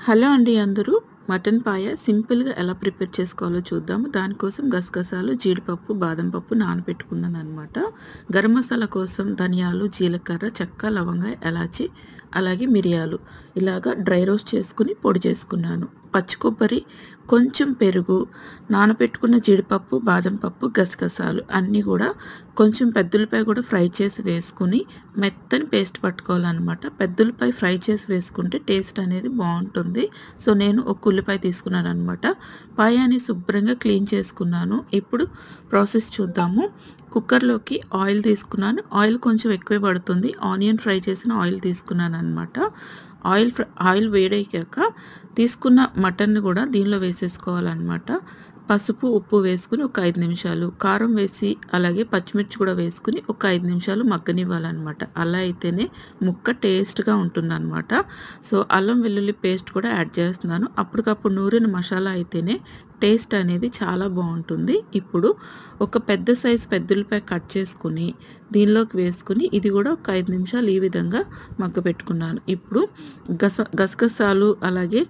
Hello అండి అందరూ. Mutton పాయ సింపుల్‌గా ఎలా ప్రిపేర్ చేసుకోవాలో చూద్దాము. దానికోసం గసగసాలు, జీడిపప్పు, బాదం పప్పు నానబెట్టుకున్నాననమాట. గరం మసాలా కోసం ధనియాలు, జీలకర్ర, చెక్క, లవంగ, ఎలాచి, అలాగే మిరియాలు ఇలాగా డ్రై రోస్ట్ చేసుకుని పొడి చేసుకున్నాను. పచ్చి కొబ్బరి, కొంచెం పెరుగు, నానబెట్టుకున్న జీడిపప్పు, బాదం పప్పు, గసగసాలు అన్నీ కూడా కొంచెం పెద్దుల్లిపాయ కూడా ఫ్రై చేసి వేసుకుని మెత్తని పేస్ట్ పట్టుకోవాలన్నమాట. పెద్దుల్లిపాయ ఫ్రై చేసి వేసుకుంటే టేస్ట్ అనేది బాగుంటుంది. సో నేను ఒక ఉల్లిపాయ తీసుకున్నాను అనమాట. పాయాన్ని శుభ్రంగా క్లీన్ చేసుకున్నాను. ఇప్పుడు ప్రాసెస్ చూద్దాము. కుక్కర్లోకి ఆయిల్ తీసుకున్నాను. ఆయిల్ కొంచెం ఎక్కువే పడుతుంది. ఆనియన్ ఫ్రై చేసిన ఆయిల్ తీసుకున్నాను అనమాట. ఆయిల్ వేడెక్కాక తీసుకున్న మటన్ని కూడా దీనిలో వేసేసుకోవాలన్నమాట. పసుపు, ఉప్పు వేసుకుని ఒక 5 నిమిషాలు, కారం వేసి అలాగే పచ్చిమిర్చి కూడా వేసుకుని ఒక 5 నిమిషాలు మగ్గనివ్వాలన్నమాట. అలా అయితేనే ముక్క టేస్ట్గా ఉంటుందన్నమాట. సో అల్లం వెల్లుల్లి పేస్ట్ కూడా యాడ్ చేస్తున్నాను. అప్పటికప్పుడు నూరిన మసాలా అయితేనే టేస్ట్ అనేది చాలా బాగుంటుంది. ఇప్పుడు ఒక పెద్ద సైజు పెద్దుల్లిపాయ కట్ చేసుకుని దీనిలోకి వేసుకుని ఇది కూడా ఒక 5 నిమిషాలు ఈ విధంగా మగ్గపెట్టుకున్నాను. ఇప్పుడు గసగసాలు అలాగే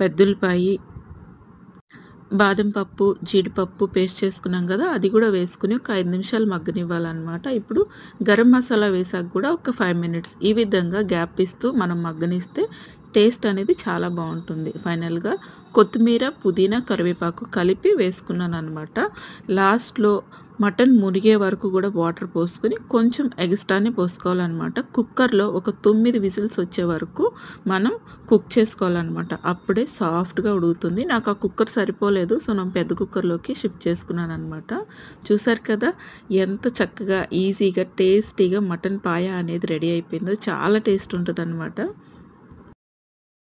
పెద్దుల్లిపాయి, బాదం పప్పు, జీడిపప్పు పేస్ట్ చేసుకున్నాం కదా, అది కూడా వేసుకుని ఒక 5 నిమిషాలు మగ్గనివ్వాలన్నమాట. ఇప్పుడు గరం మసాలా వేసాక కూడా ఒక 5 మినిట్స్ ఈ విధంగా గ్యాప్ ఇస్తూ మనం మగ్గనిస్తే టేస్ట్ అనేది చాలా బాగుంటుంది. ఫైనల్గా కొత్తిమీర, పుదీనా, కరివేపాకు కలిపి వేసుకున్నాను అనమాట. లాస్ట్లో మటన్ మునిగే వరకు కూడా వాటర్ పోసుకొని కొంచెం ఎక్స్ట్రానే పోసుకోవాలన్నమాట. కుక్కర్లో ఒక 9 విజిల్స్ వచ్చే వరకు మనం కుక్ చేసుకోవాలన్నమాట. అప్పుడే సాఫ్ట్గా ఉడుకుతుంది. నాకు ఆ కుక్కర్ సరిపోలేదు. సో నేను పెద్ద కుక్కర్లోకి షిఫ్ట్ చేసుకున్నాను అనమాట. చూసారు కదా ఎంత చక్కగా ఈజీగా టేస్టీగా మటన్ పాయ అనేది రెడీ అయిపోయిందో. చాలా టేస్ట్ ఉంటుంది అనమాట.